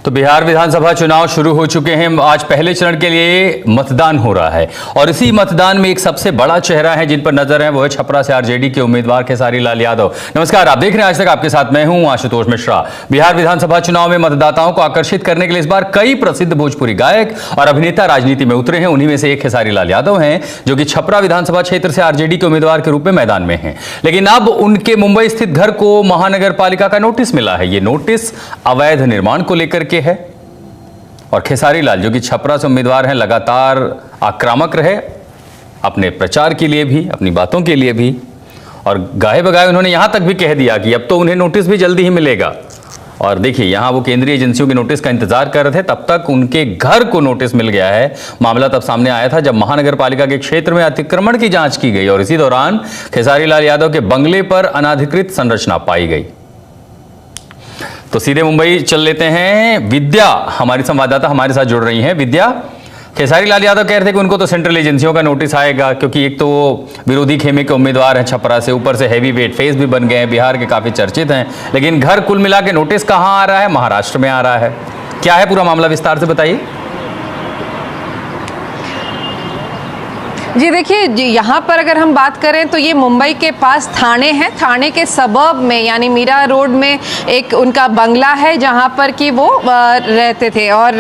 तो बिहार विधानसभा चुनाव शुरू हो चुके हैं। आज पहले चरण के लिए मतदान हो रहा है और इसी मतदान में एक सबसे बड़ा चेहरा है जिन पर नजर है वो है छपरा से आरजेडी के उम्मीदवार खेसारी लाल यादव। नमस्कार, आप देख रहे हैं आज तक, आपके साथ मैं हूं आशुतोष मिश्रा। बिहार विधानसभा चुनाव में मतदाताओं को आकर्षित करने के लिए इस बार कई प्रसिद्ध भोजपुरी गायक और अभिनेता राजनीति में उतरे हैं। उन्हीं में से एक खेसारी लाल यादव हैं जो कि छपरा विधानसभा क्षेत्र से आरजेडी के उम्मीदवार के रूप में मैदान में हैं। लेकिन अब उनके मुंबई स्थित घर को महानगर पालिका का नोटिस मिला है। ये नोटिस अवैध निर्माण को लेकर के है और खेसारी लाल जो कि छपरा से उम्मीदवार हैं लगातार आक्रामक रहे अपने प्रचार के लिए भी, अपनी बातों के लिए भी, और गाहे बगाए उन्होंने यहां तक भी कह दिया कि अब तो उन्हें नोटिस भी जल्दी ही मिलेगा। और देखिए यहां वो केंद्रीय एजेंसियों के नोटिस का इंतजार कर रहे थे, तब तक उनके घर को नोटिस मिल गया है। मामला तब सामने आया था जब महानगर पालिका के क्षेत्र में अतिक्रमण की जांच की गई और इसी दौरान खेसारी लाल यादव के बंगले पर अनाधिकृत संरचना पाई गई। तो सीधे मुंबई चल लेते हैं। विद्या हमारी संवाददाता हमारे साथ जुड़ रही हैं। विद्या, खेसारी लाल यादव कह रहे थे कि उनको तो सेंट्रल एजेंसियों का नोटिस आएगा क्योंकि एक तो वो विरोधी खेमे के उम्मीदवार हैं छपरा से, ऊपर से हैवी वेट फेस भी बन गए हैं, बिहार के काफी चर्चित हैं। लेकिन घर कुल मिला के नोटिस कहाँ आ रहा है? महाराष्ट्र में आ रहा है। क्या है पूरा मामला, विस्तार से बताइए। जी देखिए, यहाँ पर अगर हम बात करें तो ये मुंबई के पास थाने हैं। थाने के सबर्ब में यानी मीरा रोड में एक उनका बंगला है जहाँ पर कि वो रहते थे और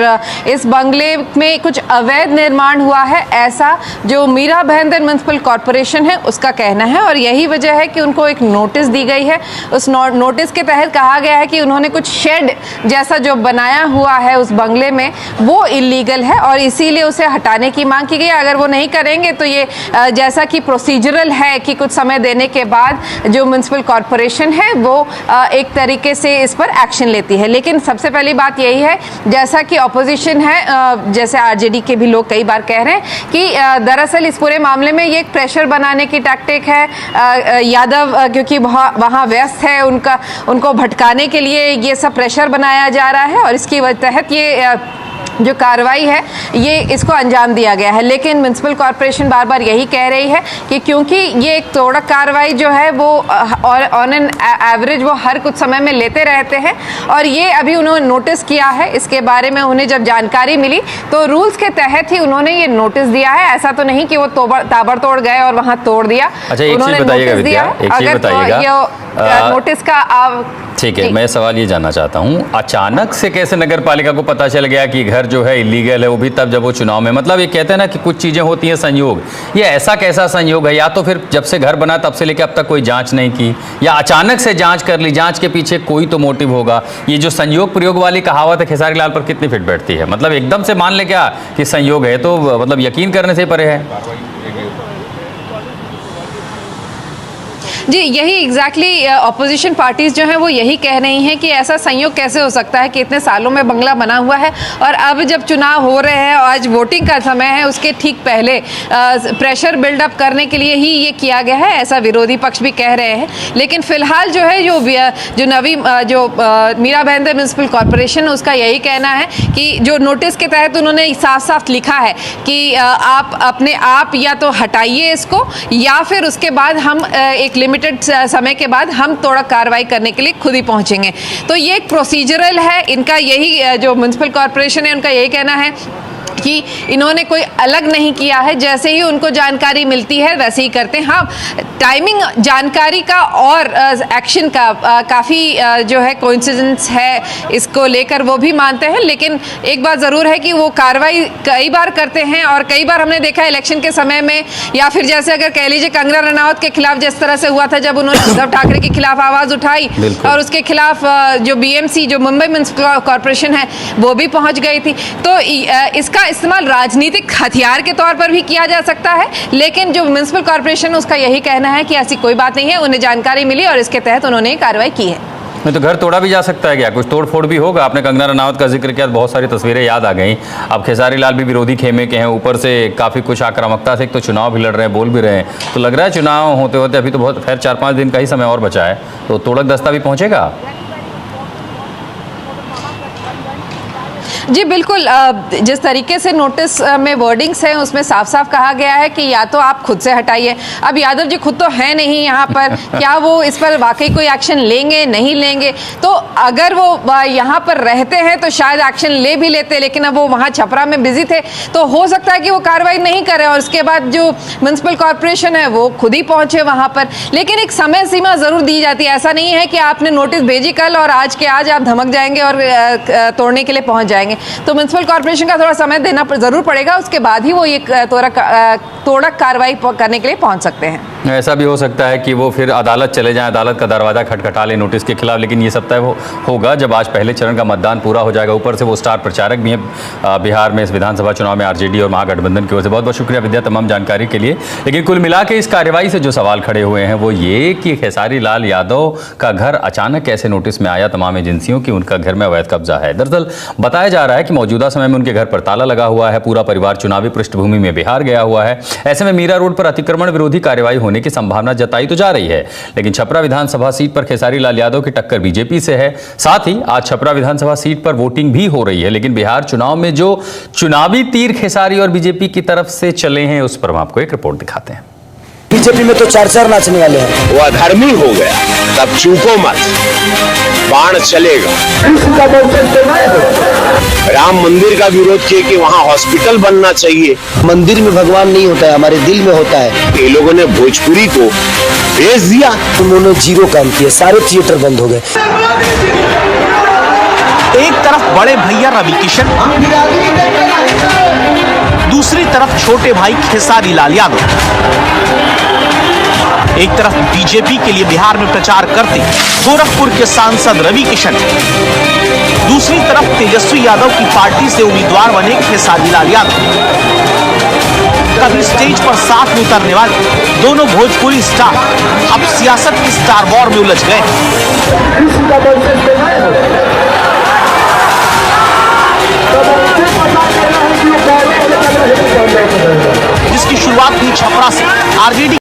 इस बंगले में कुछ अवैध निर्माण हुआ है, ऐसा जो मीरा भाईंदर म्युनिसिपल कॉरपोरेशन है उसका कहना है। और यही वजह है कि उनको एक नोटिस दी गई है। उस नोटिस के तहत कहा गया है कि उन्होंने कुछ शेड जैसा जो बनाया हुआ है उस बंगले में वो इलीगल है और इसीलिए उसे हटाने की मांग की गई। अगर वो नहीं करेंगे तो ये जैसा कि प्रोसीजरल है कि कुछ समय देने के बाद जो म्युनिसिपल कॉरपोरेशन है वो एक तरीके से इस पर एक्शन लेती है। लेकिन सबसे पहली बात यही है, जैसा कि ऑपोजिशन है, जैसे आरजेडी के भी लोग कई बार कह रहे हैं कि दरअसल इस पूरे मामले में ये एक प्रेशर बनाने की टैक्टिक है। यादव क्योंकि वहाँ व्यस्त है, उनको भटकाने के लिए ये सब प्रेशर बनाया जा रहा है और इसकी तहत ये जो कार्रवाई है ये इसको अंजाम दिया गया है। लेकिन म्युनिसिपल कॉरपोरेशन बार बार यही कह रही है कि क्योंकि ये एक तोड़क कार्रवाई जो है वो ऑन एन एवरेज वो हर कुछ समय में लेते रहते हैं और ये अभी उन्होंने नोटिस किया है। इसके बारे में उन्हें जब जानकारी मिली तो रूल्स के तहत ही उन्होंने ये नोटिस दिया है। ऐसा तो नहीं कि वो ताबड़तोड़ गए और वहाँ तोड़ दिया। अच्छा, उन्होंने नोटिस दिया। अगर नोटिस का ठीक है, मैं सवाल ये जानना चाहता हूँ, अचानक से कैसे नगर पालिका को पता चल गया कि घर जो है इलीगल है, वो भी तब जब वो चुनाव में, मतलब ये कहते हैं ना कि कुछ चीजें होती हैं संयोग, ये ऐसा कैसा संयोग है? या तो फिर जब से घर बना तब से लेकर अब तक कोई जांच नहीं की, या अचानक से जांच कर ली, जांच के पीछे कोई तो मोटिव होगा। ये जो संयोग प्रयोग वाली कहावत है खेसारी लाल पर कितनी फिट बैठती है? मतलब एकदम से मान ले क्या कि संयोग है, तो मतलब यकीन करने से परे है। जी यही एग्जैक्टली ऑपोजिशन पार्टीज जो हैं वो यही कह रही हैं कि ऐसा संयोग कैसे हो सकता है कि इतने सालों में बंगला बना हुआ है और अब जब चुनाव हो रहे हैं और आज वोटिंग का समय है उसके ठीक पहले प्रेशर बिल्डअप करने के लिए ही ये किया गया है, ऐसा विरोधी पक्ष भी कह रहे हैं। लेकिन फिलहाल जो है जो मीरा भाईंदर म्युनिसिपल कॉरपोरेशन उसका यही कहना है कि जो नोटिस के तहत उन्होंने साफ साफ लिखा है कि आप अपने आप या तो हटाइए इसको या फिर उसके बाद हम एक लिमिटेड समय के बाद हम थोड़ा कार्रवाई करने के लिए खुद ही पहुंचेंगे। तो ये एक प्रोसीजरल है इनका, यही जो म्युनिसिपल कॉरपोरेशन है उनका यही कहना है कि इन्होंने कोई अलग नहीं किया है, जैसे ही उनको जानकारी मिलती है वैसे ही करते हैं। हाँ, टाइमिंग जानकारी का और एक्शन का काफ़ी जो है कोइंसिडेंस है, इसको लेकर वो भी मानते हैं। लेकिन एक बात ज़रूर है कि वो कार्रवाई कई बार करते हैं और कई बार हमने देखा इलेक्शन के समय में, या फिर जैसे अगर कह लीजिए कंगना रनावत के खिलाफ जिस तरह से हुआ था जब उन्होंने उद्धव ठाकरे के खिलाफ आवाज़ उठाई और उसके खिलाफ जो बीएमसी जो मुंबई म्युनिसिपल कॉरपोरेशन है वो भी पहुँच गई थी। तो इसका इस्तेमाल राजनीतिक हथियार के तौर पर भी किया जा सकता है। लेकिन जो म्युनिसिपल कॉरपोरेशन उसका यही कहना है कि ऐसी कोई बात नहीं है, उन्हें जानकारी मिली और इसके तहत उन्होंने कार्रवाई की है। नहीं तो घर तोड़ा भी जा सकता है क्या? कुछ तोड़ फोड़ भी होगा? आपने कंगना रनावत का जिक्र किया, बहुत सारी तस्वीरें याद आ गई। अब खेसारी लाल भी विरोधी खेमे के हैं, ऊपर से काफ़ी कुछ आक्रामकता से एक तो चुनाव भी लड़ रहे हैं, बोल भी रहे हैं, तो लग रहा है चुनाव होते होते अभी तो बहुत खैर 4-5 दिन का ही समय और बचा है, तो तोड़क दस्ता भी पहुँचेगा। जी बिल्कुल, जिस तरीके से नोटिस में वर्डिंग्स हैं उसमें साफ साफ कहा गया है कि या तो आप खुद से हटाइए। अब यादव जी खुद तो है नहीं यहाँ पर, क्या वो इस पर वाकई कोई एक्शन लेंगे नहीं लेंगे? तो अगर वो यहाँ पर रहते हैं तो शायद एक्शन ले भी लेते, लेकिन अब वो वहाँ छपरा में बिजी थे तो हो सकता है कि वो कार्रवाई नहीं करें और उसके बाद जो म्युनिसिपल कॉर्पोरेशन है वो खुद ही पहुंचे वहाँ पर। लेकिन एक समय सीमा जरूर दी जाती है, ऐसा नहीं है कि आपने नोटिस भेजी कल और आज के आज आप धमक जाएंगे और तोड़ने के लिए पहुंच जाएंगे। तो म्युनिसिपल कॉर्पोरेशन का थोड़ा समय देना जरूर पड़ेगा, उसके बाद ही वो ये तोड़क कार्रवाई करने के लिए पहुंच सकते हैं। ऐसा भी हो सकता है कि वो फिर अदालत चले जाएं, अदालत का दरवाजा खटखटा ले नोटिस के खिलाफ, लेकिन ये सब तय होगा जब आज पहले चरण का मतदान पूरा हो जाएगा। ऊपर से वो स्टार प्रचारक भी हैं बिहार में इस विधानसभा चुनाव में आरजेडी और महागठबंधन की ओर से। बहुत बहुत शुक्रिया विद्या तमाम जानकारी के लिए। लेकिन कुल मिला के इस कार्रवाई से जो सवाल खड़े हुए हैं वो ये कि खेसारी लाल यादव का घर अचानक कैसे नोटिस में आया तमाम एजेंसियों की उनका घर में अवैध कब्जा है। दरअसल बताया जा रहा है कि मौजूदा समय में उनके घर पर ताला लगा हुआ है, पूरा परिवार चुनावी पृष्ठभूमि में बिहार गया हुआ है। ऐसे में मीरा रोड पर अतिक्रमण विरोधी कार्रवाई होने की संभावना जताई तो जा रही है, लेकिन छपरा विधानसभा सीट पर खेसारी लाल यादव की टक्कर बीजेपी से है। साथ ही आज छपरा विधानसभा सीट पर वोटिंग भी हो रही है, लेकिन बिहार चुनाव में जो चुनावी तीर खेसारी और बीजेपी की तरफ से चले हैं उस पर हम आपको एक रिपोर्ट दिखाते हैं। बीजेपी में तो चार नाचने वाले हैं। वो अधर्मी हो गया, तब चूको मत, बाण चलेगा। राम मंदिर का विरोध किए कि वहाँ हॉस्पिटल बनना चाहिए। मंदिर में भगवान नहीं होता है, हमारे दिल में होता है। ये लोगों ने भोजपुरी को भेज दिया। उन्होंने जीरो काम किए, सारे थिएटर बंद हो गए। एक तरफ बड़े भैया रवि किशन, दूसरी तरफ छोटे भाई खेसारी लाल यादव। एक तरफ बीजेपी के लिए बिहार में प्रचार करते गोरखपुर के सांसद रवि किशन, दूसरी तरफ तेजस्वी यादव की पार्टी से उम्मीदवार बने खेसारी लाल यादव। कभी स्टेज पर साथ में उतरने वाले दोनों भोजपुरी स्टार अब सियासत की स्टार वॉर में उलझ गए। जिसकी शुरुआत हुई छपरा से। आरजेडी